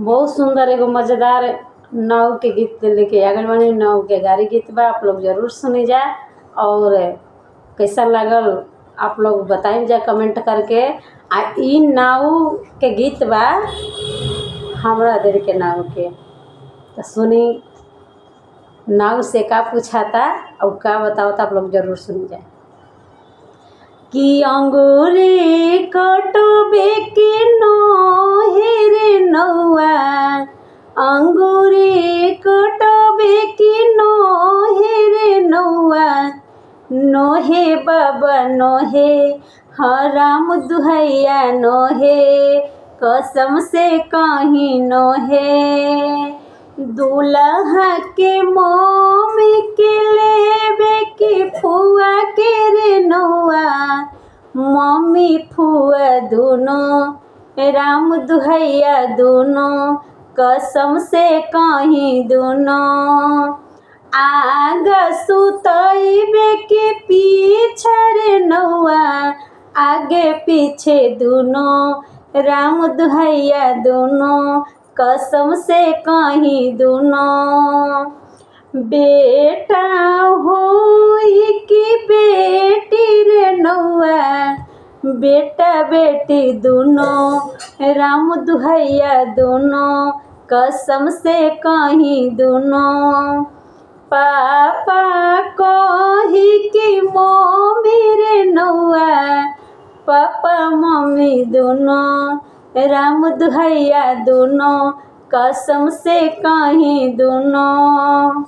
बहुत सुंदर एगो मज़ेदार नाव के गीत लेके आ गइल बानी। नाव के गारी गीत बा, आप लोग जरूर सुनी जा। और कैसा लागल आप लोग बताइम जा कमेंट करके। आ इ नाव के गीत बा हमरा देर के नाव के, तो सुनी नाव से का पूछाता और का बतावता, आप लोग जरूर सुनी जा। कि अंगूरी कटबे के रे नौआ, अंगूरी कटबे के रे नौआ, नोहे बाबा नोहे, हराम दुहैया नोहे, कसम से कहीं नोहे। दूल्हा के मोमी के लेबे की फुआ के रे नौआ, मम्मी फुआ दोनों, राम दुहैया दोनों, कसम से कहीं दोनों। आगा सुतइबे के पीछे रे नौआ, आगे पीछे दोनों, राम दुहैया दोनों, कसम से कहीं दोनों। बेटा होई कि बेटी रे नौआ, बेटा बेटी दोनों, राम दुहैया दोनों, कसम से कहीं दोनों। पापा कही कि मम्मी रे नौआ, पापा मम्मी दोनों, राम दुहैया दोनों, कसम से कहीं दोनों।